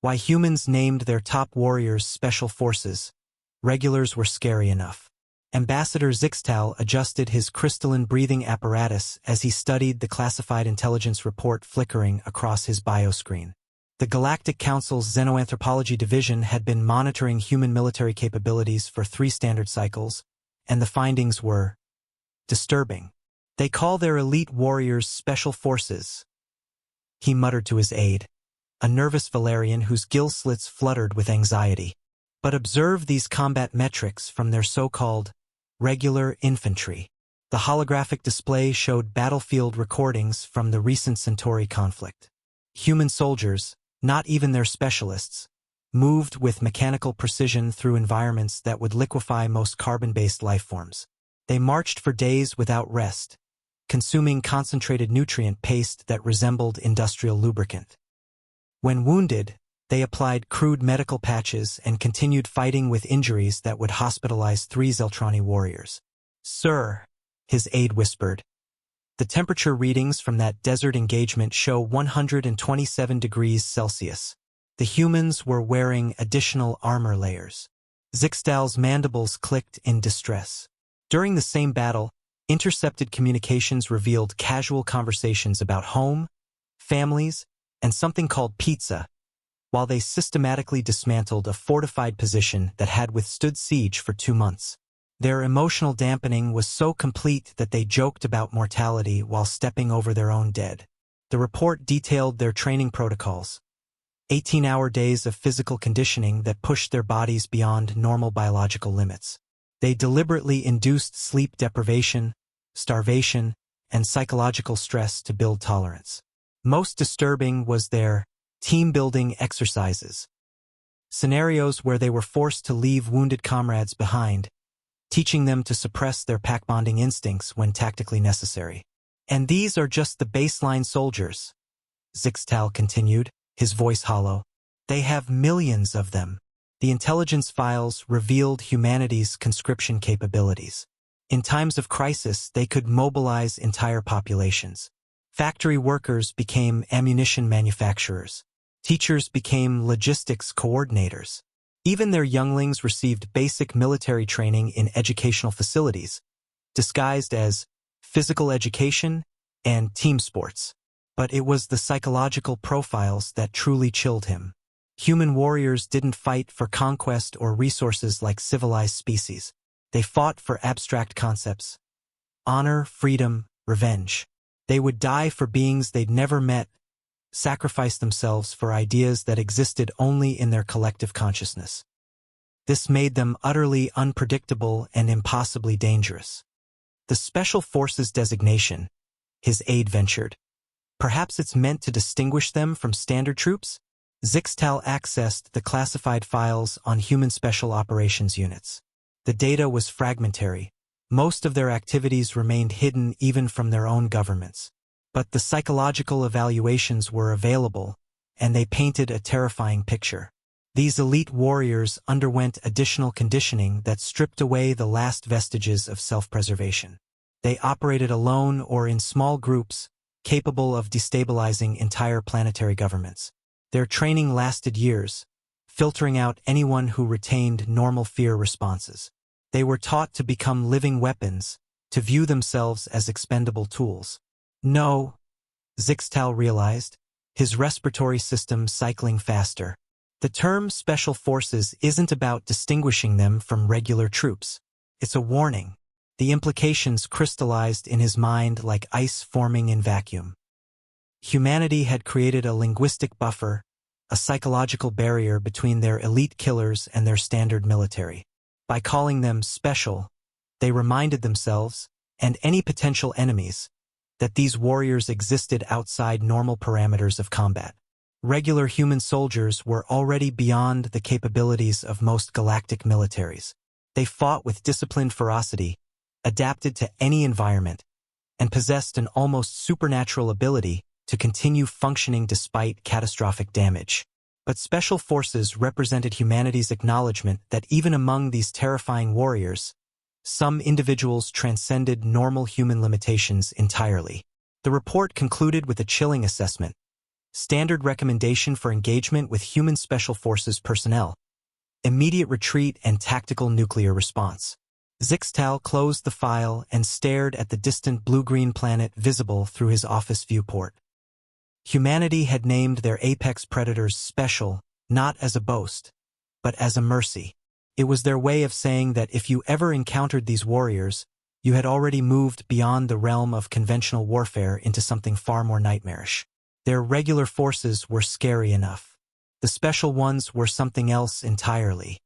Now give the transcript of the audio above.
Why humans named their top warriors Special Forces, regulars were scary enough. Ambassador Zixtal adjusted his crystalline breathing apparatus as he studied the classified intelligence report flickering across his bioscreen. The Galactic Council's Xenoanthropology Division had been monitoring human military capabilities for 3 standard cycles, and the findings were disturbing. They call their elite warriors Special Forces. He muttered to his aide, a nervous Valerian whose gill slits fluttered with anxiety. But observe these combat metrics from their so-called regular infantry. The holographic display showed battlefield recordings from the recent Centauri conflict. Human soldiers, not even their specialists, moved with mechanical precision through environments that would liquefy most carbon-based life forms. They marched for days without rest, consuming concentrated nutrient paste that resembled industrial lubricant. When wounded, they applied crude medical patches and continued fighting with injuries that would hospitalize 3 Zeltrani warriors. "Sir," his aide whispered, "the temperature readings from that desert engagement show 127 degrees Celsius. The humans were wearing additional armor layers." Zixtal's mandibles clicked in distress. During the same battle, intercepted communications revealed casual conversations about home, families, and something called pizza, while they systematically dismantled a fortified position that had withstood siege for 2 months. Their emotional dampening was so complete that they joked about mortality while stepping over their own dead. The report detailed their training protocols, 18-hour days of physical conditioning that pushed their bodies beyond normal biological limits. They deliberately induced sleep deprivation, starvation, and psychological stress to build tolerance. Most disturbing was their team-building exercises, scenarios where they were forced to leave wounded comrades behind, teaching them to suppress their pack-bonding instincts when tactically necessary. "And these are just the baseline soldiers," Zixtal continued, his voice hollow. "They have millions of them." The intelligence files revealed humanity's conscription capabilities. In times of crisis, they could mobilize entire populations. Factory workers became ammunition manufacturers. Teachers became logistics coordinators. Even their younglings received basic military training in educational facilities, disguised as physical education and team sports. But it was the psychological profiles that truly chilled him. Human warriors didn't fight for conquest or resources like civilized species. They fought for abstract concepts: honor, freedom, revenge. They would die for beings they'd never met, sacrifice themselves for ideas that existed only in their collective consciousness. This made them utterly unpredictable and impossibly dangerous. "The Special Forces designation," his aide ventured. "Perhaps it's meant to distinguish them from standard troops?" Zixtal accessed the classified files on human special operations units. The data was fragmentary. Most of their activities remained hidden even from their own governments. But the psychological evaluations were available, and they painted a terrifying picture. These elite warriors underwent additional conditioning that stripped away the last vestiges of self-preservation. They operated alone or in small groups, capable of destabilizing entire planetary governments. Their training lasted years, filtering out anyone who retained normal fear responses. They were taught to become living weapons, to view themselves as expendable tools. "No," Zixtal realized, his respiratory system cycling faster. "The term Special Forces isn't about distinguishing them from regular troops. It's a warning." The implications crystallized in his mind like ice forming in vacuum. Humanity had created a linguistic buffer, a psychological barrier between their elite killers and their standard military. By calling them special, they reminded themselves, and any potential enemies, that these warriors existed outside normal parameters of combat. Regular human soldiers were already beyond the capabilities of most galactic militaries. They fought with disciplined ferocity, adapted to any environment, and possessed an almost supernatural ability to continue functioning despite catastrophic damage. But Special Forces represented humanity's acknowledgement that even among these terrifying warriors, some individuals transcended normal human limitations entirely. The report concluded with a chilling assessment. Standard recommendation for engagement with human Special Forces personnel. Immediate retreat and tactical nuclear response. Zixtal closed the file and stared at the distant blue-green planet visible through his office viewport. Humanity had named their apex predators special, not as a boast, but as a mercy. It was their way of saying that if you ever encountered these warriors, you had already moved beyond the realm of conventional warfare into something far more nightmarish. Their regular forces were scary enough. The special ones were something else entirely.